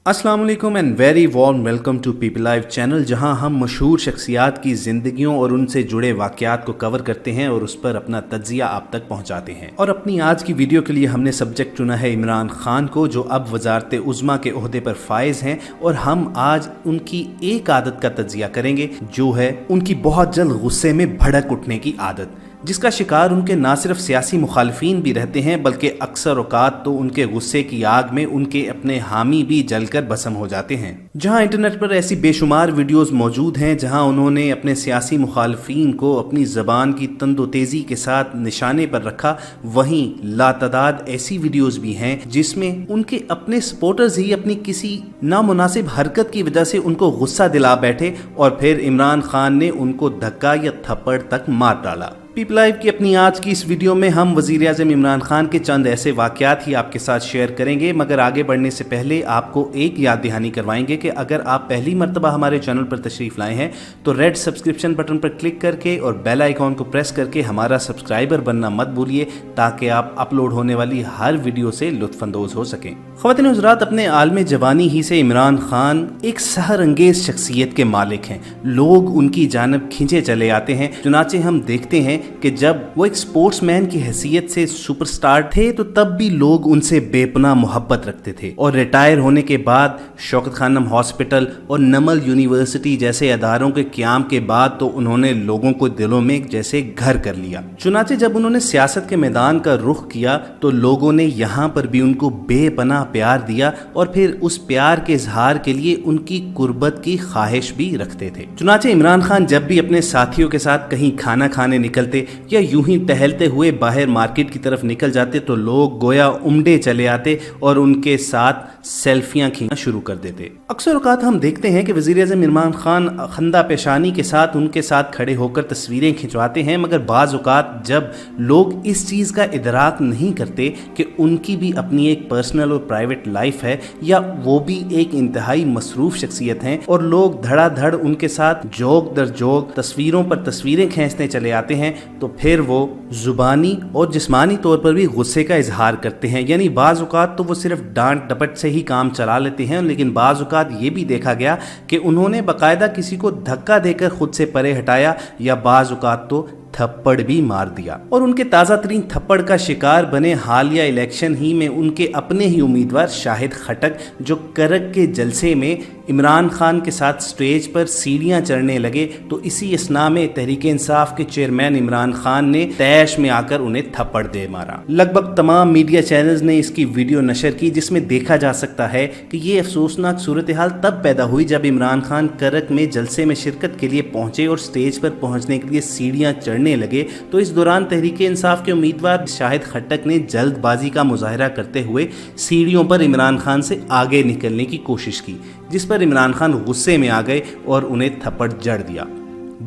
अस्सलाम वालेकुम and very warm welcome to People Live channel, जहां हम मशहूर शख्सियात की ज़िंदगियों और उनसे जुड़े वाक़यात को कवर करते हैं और उस पर अपना तज्ज़िया आप तक पहुंचाते हैं। और अपनी आज की वीडियो के लिए हमने सब्जेक्ट चुना है इमरान खान को, जो अब वज़ारत उज़्मा के ओहदे पर फाइज हैं। और हम आज उनकी एक आदत का तज्ज़िया करेंगे, जो है उनकी बहुत जल्द गुस्से में भड़क उठने की आदत, जिसका शिकार उनके ना सिर्फ सियासी मुखालिफिन भी रहते हैं, बल्कि अक्सर औकात तो उनके गुस्से की आग में उनके अपने हामी भी जलकर भस्म हो जाते हैं। जहां इंटरनेट पर ऐसी बेशुमार वीडियोस मौजूद हैं जहां उन्होंने अपने सियासी मुखालिफिन को अपनी ज़बान की तंदो तेज़ी के साथ निशाने पर रखा, वहीं लातादाद ऐसी वीडियोस भी हैं जिसमें उनके अपने सपोर्टर्स ही अपनी किसी नामुनासिब हरकत की वजह से उनको गुस्सा दिला बैठे और फिर इमरान खान ने उनको धक्का या थप्पड़ तक मार डाला। पीपल लाइव की अपनी आज की इस वीडियो में हम वज़ीर आज़म इमरान खान के चंद ऐसे वाक़यात ही आपके साथ शेयर करेंगे, मगर आगे बढ़ने से पहले आपको एक याद दहानी करवाएंगे कि अगर आप पहली मर्तबा हमारे चैनल पर तशरीफ़ लाए हैं तो रेड सब्सक्रिप्शन बटन पर क्लिक करके और बेल आइकॉन को प्रेस करके हमारा सब्सक्राइबर बनना मत भूलिए, ताकि आप अपलोड होने वाली हर वीडियो से लुत्फ़अंदोज़ हो सकें। ख़वातीन हज़रात, अपने आलम जवानी ही से इमरान खान एक सहर अंगेज़ शख्सियत के मालिक हैं। लोग उनकी जानब खींचे चले आते हैं। चुनाचे हम देखते हैं कि जब वो एक स्पोर्ट्समैन की हैसियत से सुपरस्टार थे तो तब भी लोग उनसे बेपनाह मोहब्बत रखते थे, और रिटायर होने के बाद शौकत खानम हॉस्पिटल और नमल यूनिवर्सिटी जैसे अदारों के क़याम के बाद तो उन्होंने लोगों को दिलों में जैसे घर कर लिया। चुनाचे जब उन्होंने सियासत के मैदान का रुख किया तो लोगों ने यहाँ पर भी उनको बेपनाह प्यार दिया और फिर उस प्यार के इजहार के लिए उनकी कुर्बत की ख्वाहिश भी रखते थे। चुनाचे इमरान खान जब भी अपने साथियों के साथ कहीं खाना खाने निकलते या यूं ही टहलते हुए बाहर मार्केट की तरफ निकल जाते तो लोग गोया उमड़े चले आते और उनके साथ सेल्फियां खींचना शुरू कर देते। अक्सर औकात हम देखते हैं कि वज़ीर आज़म इमरान खान खंदा पेशानी के साथ उनके साथ खड़े होकर तस्वीरें खिंचवाते हैं, मगर बाज़ औकात जब लोग इस चीज़ का इदराक नहीं करते कि उनकी भी अपनी एक पर्सनल और प्राइवेट लाइफ है, या वो भी एक इंतहाई मसरूफ़ शख्सियत हैं, और लोग धड़ाधड़ उनके साथ जोक दर जोक तस्वीरों पर तस्वीरें खींचते चले आते हैं, तो फिर वो जुबानी और जिस्मानी तौर पर भी गुस्से का इजहार करते हैं। यानी बाज़ औक़ात तो वो सिर्फ डांट डपट से ही काम चला लेते हैं, लेकिन बाज़ औक़ात ये भी देखा गया कि उन्होंने बाकायदा किसी को धक्का देकर खुद से परे हटाया, या बाज़ औक़ात तो थप्पड़ भी मार दिया। और उनके ताज़ा तरीन थप्पड़ का शिकार बने हालिया इलेक्शन ही में उनके अपने ही उम्मीदवार शाहिद खटक, जो करक के जलसे में इमरान खान के साथ स्टेज पर सीढ़ियां चढ़ने लगे, तो इसी असना में तहरीक इंसाफ के चेयरमैन इमरान खान ने तैश में आकर उन्हें थप्पड़ दे मारा। लगभग तमाम मीडिया चैनल्स ने इसकी वीडियो नशर की, जिसमें देखा जा सकता है कि ये अफसोसनाक सूरत हाल तब पैदा हुई जब इमरान खान करक में जलसे में शिरकत के लिए पहुंचे और स्टेज पर पहुंचने के लिए सीढ़ियां चढ़ने लगे। तो इस दौरान तहरीक इंसाफ के उम्मीदवार शाहिद खट्टक ने जल्दबाजी का मुजाहरा करते हुए सीढ़ियों पर इमरान खान से आगे निकलने की कोशिश की, जिस पर इमरान खान गुस्से में आ गए और उन्हें थप्पड़ जड़ दिया।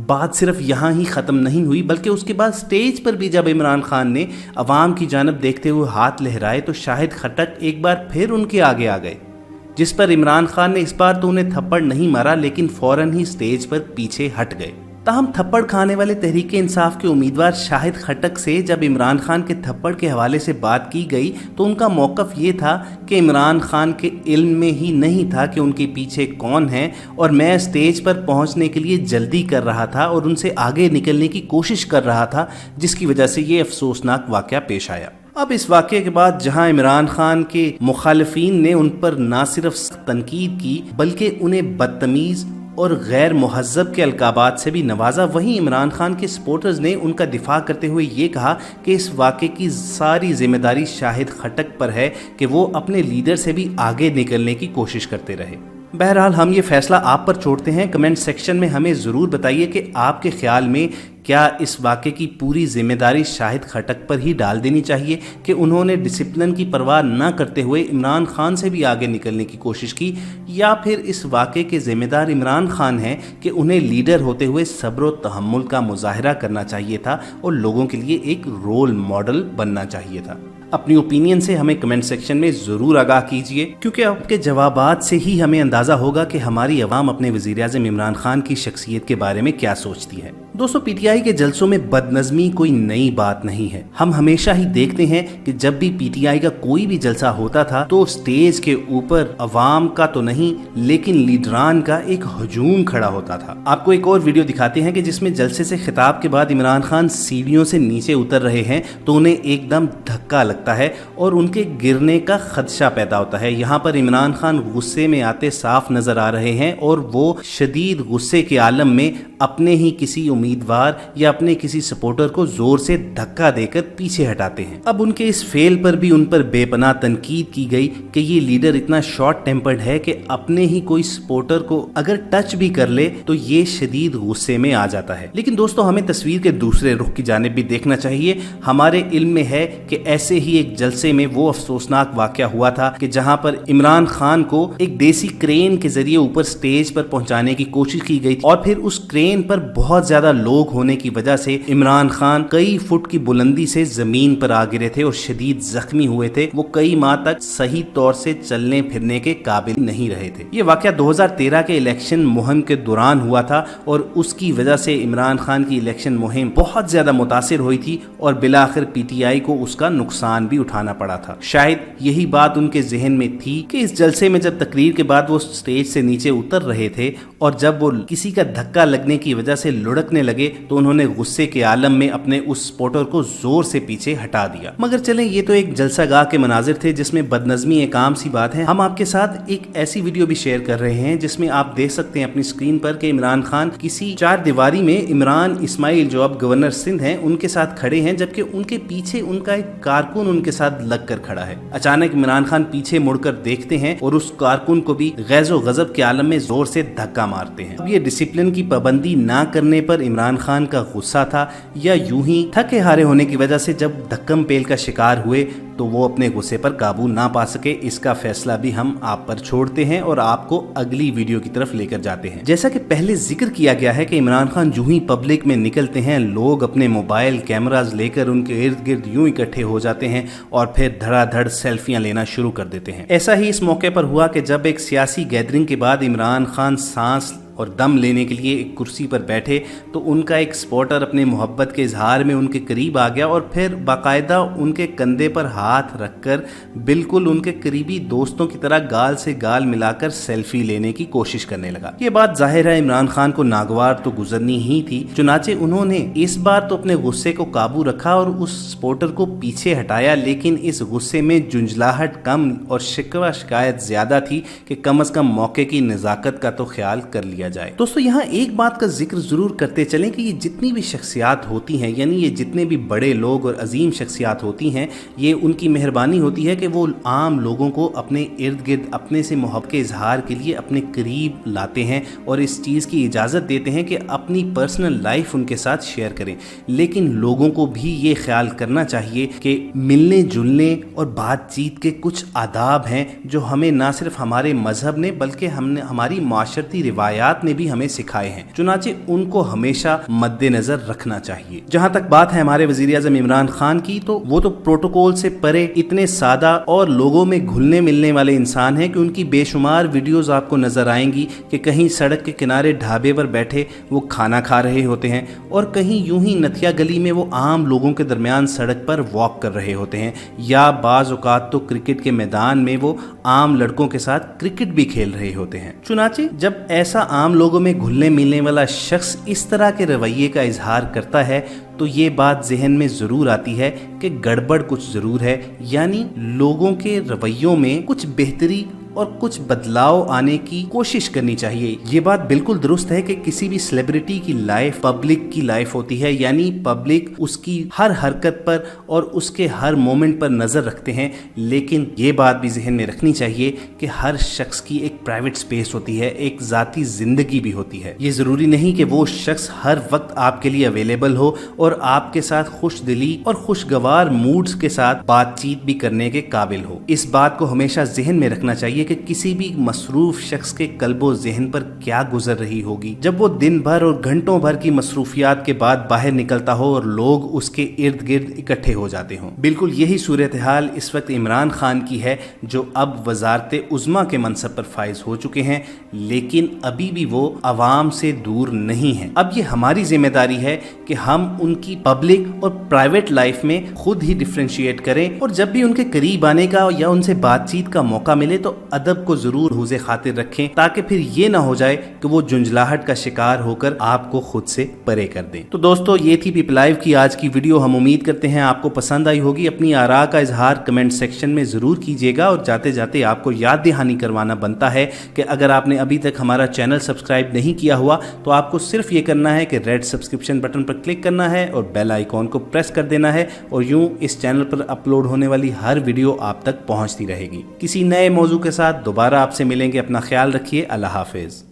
बात सिर्फ यहाँ ही ख़त्म नहीं हुई, बल्कि उसके बाद स्टेज पर भी जब इमरान खान ने अवाम की जानब देखते हुए हाथ लहराए तो शाहिद खट्टक एक बार फिर उनके आगे आ गए, जिस पर इमरान खान ने इस बार तो उन्हें थप्पड़ नहीं मारा, लेकिन फौरन ही स्टेज पर पीछे हट गए। ताहम थप्पड़ खाने वाले तहरीक इंसाफ के उम्मीदवार शाहिद खट्टक से जब इमरान खान के थप्पड़ के हवाले से बात की गई तो उनका मौक़िफ़ ये था कि इमरान खान के इल्म में ही नहीं था कि उनके पीछे कौन है, और मैं स्टेज पर पहुंचने के लिए जल्दी कर रहा था और उनसे आगे निकलने की कोशिश कर रहा था, जिसकी वजह से ये अफसोसनाक वाक़या पेश आया। अब इस वाक़े के बाद जहां इमरान खान के मुखालिफिन ने उन पर ना सिर्फ तनकीद की बल्कि उन्हें बदतमीज़ और गैर मुहज़्ज़ब के अलकाबात से भी नवाजा, वहीं इमरान खान के सपोर्टर्स ने उनका दिफा करते हुए ये कहा कि इस वाक़े की सारी जिम्मेदारी शाहिद खट्टक पर है कि वो अपने लीडर से भी आगे निकलने की कोशिश करते रहे। बहरहाल हम ये फैसला आप पर छोड़ते हैं। कमेंट सेक्शन में हमें ज़रूर बताइए कि आपके ख्याल में क्या इस वाक़े की पूरी जिम्मेदारी शाहिद खट्टक पर ही डाल देनी चाहिए कि उन्होंने डिसिप्लिन की परवाह न करते हुए इमरान खान से भी आगे निकलने की कोशिश की, या फिर इस वाक़े के ज़िम्मेदार इमरान खान हैं कि उन्हें लीडर होते हुए सब्र व तहम्मुल का मुजाहरा करना चाहिए था और लोगों के लिए एक रोल मॉडल बनना चाहिए था। अपनी ओपिनियन से हमें कमेंट सेक्शन में ज़रूर आगाह कीजिए, क्योंकि आपके जवाबात से ही हमें अंदाज़ा होगा कि हमारी अवाम अपने वज़ीर आज़म इमरान खान की शख्सियत के बारे में क्या सोचती है। दोस्तों पीटीआई के जलसों में बदनज़मी कोई नई बात नहीं है। हम हमेशा ही देखते हैं कि जब भी पीटीआई का कोई भी जलसा होता था तो स्टेज के ऊपर अवाम का तो नहीं लेकिन लीडरान का एक हजूम खड़ा होता था। आपको एक और वीडियो दिखाते हैं कि जिसमें जलसे से खिताब के बाद इमरान खान सीढ़ियों से नीचे उतर रहे हैं तो उन्हें एकदम धक्का लगता है और उनके गिरने का खदशा पैदा होता है। यहाँ पर इमरान खान गुस्से में आते साफ नजर आ रहे हैं और वो शदीद गुस्से के आलम में अपने ही किसी उम्मीदवार या अपने किसी सपोर्टर को जोर से धक्का देकर पीछे हटाते हैं। अब उनके इस फेल पर भी उन पर बेपनाह तनकीद की गई कि ये लीडर इतना शॉर्ट टेम्पर्ड है कि अपने ही कोई सपोर्टर को अगर टच भी कर ले तो ये शदीद गुस्से में आ जाता है। लेकिन दोस्तों हमें तस्वीर के दूसरे रुख की जानिब भी देखना चाहिए। हमारे इल्म में है कि ऐसे ही एक जलसे में वो अफसोसनाक वाकया हुआ था कि जहां पर इमरान खान को एक देसी क्रेन के जरिए ऊपर स्टेज पर पहुंचाने की कोशिश की गई और फिर उस क्रेन पर बहुत ज्यादा लोग होने की वजह से इमरान खान कई फुट की बुलंदी से जमीन पर आ गिरे थे और शदीद जख्मी हुए थे। वो कई माह तक सही तौर से चलने फिरने के काबिल नहीं रहे थे। ये वाकया 2013 के इलेक्शन मुहिम के दौरान हुआ था और उसकी वजह से इमरान खान की इलेक्शन मुहिम बहुत ज्यादा मुतासिर हुई थी और बिलाखिर पीटीआई को उसका नुकसान भी उठाना पड़ा था। शायद यही बात उनके जहन में थी कि इस जलसे में जब तकरीर के बाद वो स्टेज से नीचे उतर रहे थे और जब वो किसी का धक्का लगने की वजह से लुढ़कने लगे तो उन्होंने गुस्से के आलम में अपने उस सपोर्टर को जोर से पीछे हटा दिया। मगर चलें ये तो एक जलसागाह के मनाजिर थे जिसमें बदनज़मी एक आम सी बात है। हम आपके साथ एक ऐसी वीडियो भी शेयर कर रहे हैं जिसमें आप देख सकते हैं अपनी स्क्रीन पर कि इमरान खान किसी चार दीवारी में इमरान इस्माइल जो अब गवर्नर सिंध हैं उनके साथ खड़े हैं, जबकि उनके पीछे उनका एक कारकुन उनके साथ लग कर खड़ा है। अचानक इमरान खान पीछे मुड़कर देखते हैं और उस कारकुन को भी गैज़ो गज़ब के आलम में जोर से धक्का मारते हैं। अब ये डिसिप्लिन की पाबंदी ना करने पर इमरान खान का गुस्सा था या यूं ही थके हारे होने की वजह से जब धक्कम पेल का शिकार हुए तो वो अपने गुस्से पर काबू ना पा सके। इसका फैसला भी हम आप पर छोड़ते हैं और आपको अगली वीडियो की तरफ लेकर जाते हैं। जैसा कि पहले जिक्र किया गया है कि इमरान खान जो ही पब्लिक में निकलते हैं लोग अपने मोबाइल कैमराज लेकर उनके इर्द गिर्द यूं इकट्ठे हो जाते हैं और फिर धड़ाधड़ सेल्फियां लेना शुरू कर देते हैं। ऐसा ही इस मौके पर हुआ कि जब एक सियासी गैदरिंग के बाद इमरान खान सांस और दम लेने के लिए एक कुर्सी पर बैठे तो उनका एक सपोर्टर अपने मोहब्बत के इजहार में उनके करीब आ गया और फिर बाकायदा उनके कंधे पर हाथ रखकर बिल्कुल उनके करीबी दोस्तों की तरह गाल से गाल मिलाकर सेल्फी लेने की कोशिश करने लगा। ये बात जाहिर है इमरान खान को नागवार तो गुजरनी ही थी, चुनाचे उन्होंने इस बार तो अपने गुस्से को काबू रखा और उस सपोर्टर को पीछे हटाया, लेकिन इस गुस्से में जुंझलाहट कम और शिकवा शिकायत ज्यादा थी कि कम अज कम मौके की नजाकत का तो ख्याल कर लिया जाए। दोस्तों यहाँ एक बात का जिक्र जरूर करते चलें कि ये जितनी भी शख्सियात होती हैं यानी ये जितने भी बड़े लोग और अजीम शख्सियात होती हैं ये उनकी मेहरबानी होती है कि वो आम लोगों को अपने इर्द गिर्द अपने से मोहब्बत के इजहार के लिए अपने करीब लाते हैं और इस चीज़ की इजाज़त देते हैं कि अपनी पर्सनल लाइफ उनके साथ शेयर करें। लेकिन लोगों को भी ये ख्याल करना चाहिए कि मिलने जुलने और बातचीत के कुछ आदाब हैं जो हमें ना सिर्फ हमारे मजहब ने बल्कि हमने हमारी माशरती रिवायात ने भी हमें सिखाए हैं, चुनाचे उनको हमेशा मद्देनजर रखना चाहिए। जहां तक बात है हमारे वजीर आज़म इमरान खान की तो वो तो प्रोटोकॉल से परे इतने सादा और लोगों में घुलने मिलने वाले इंसान हैं कि उनकी बेशुमार वीडियोस आपको नजर आएंगी कि कहीं सड़क के किनारे ढाबे पर बैठे वो खाना खा रहे होते हैं और कहीं यूं ही नथिया गली में वो आम लोगों के दरमियान सड़क पर वॉक कर रहे होते हैं या बाज औकात तो क्रिकेट के मैदान में वो आम लड़कों के साथ क्रिकेट भी खेल रहे होते हैं। चुनाचे जब ऐसा आम लोगों में घुलने मिलने वाला शख्स इस तरह के रवैये का इजहार करता है तो ये बात जहन में जरूर आती है कि गड़बड़ कुछ जरूर है, यानी लोगों के रवैयों में कुछ बेहतरी और कुछ बदलाव आने की कोशिश करनी चाहिए। ये बात बिल्कुल दुरुस्त है कि किसी भी सेलिब्रिटी की लाइफ पब्लिक की लाइफ होती है, यानी पब्लिक उसकी हर हरकत पर और उसके हर मोमेंट पर नजर रखते हैं, लेकिन ये बात भी जहन में रखनी चाहिए कि हर शख्स की एक प्राइवेट स्पेस होती है, एक जाती जिंदगी भी होती है। ये जरूरी नहीं कि वो शख्स हर वक्त आपके लिए अवेलेबल हो और आपके साथ खुश दिली और खुशगवार मूड्स के साथ बातचीत भी करने के काबिल हो। इस बात को हमेशा जहन में रखना चाहिए कि किसी भी मसरूफ शख्स के कल्बो ज़हन पर क्या गुजर रही होगी जब वो दिन भर और घंटों भर की मसरूफियात के बाद बाहर निकलता हो और लोग उसके इर्द गिर्द इकट्ठे हो जाते हों। बिल्कुल यही सूरत हाल इस वक्त इमरान खान की है, जो अब वजारत उज़्मा के मनसब पर फाइज हो चुके हैं, लेकिन अभी भी वो अवाम से दूर नहीं है। अब ये हमारी जिम्मेदारी है कि हम उनकी पब्लिक और प्राइवेट लाइफ में खुद ही डिफ्रेंशिएट करें, और जब भी उनके करीब आने का या उनसे बातचीत का मौका मिले तो अदब को जरूर हुज़े खातिर रखें, ताकि फिर ये ना हो जाए कि वो जुंझलाहट का शिकार होकर आपको खुद से परे कर दें। तो दोस्तों, ये थी पीपल लाइव की आज की वीडियो। हम उम्मीद करते हैं आपको पसंद आई होगी। अपनी आरा का इजहार कमेंट सेक्शन में जरूर कीजिएगा, और जाते जाते आपको याद दहानी करवाना बनता है कि अगर आपने अभी तक हमारा चैनल सब्सक्राइब नहीं किया हुआ तो आपको सिर्फ ये करना है कि रेड सब्सक्रिप्शन बटन पर क्लिक करना है और बेल आइकॉन को प्रेस कर देना है, और यूं इस चैनल पर अपलोड होने वाली हर वीडियो आप तक पहुंचती रहेगी। किसी नए मौजू के साथ दोबारा आपसे मिलेंगे। अपना ख्याल रखिए। अल्लाह हाफिज।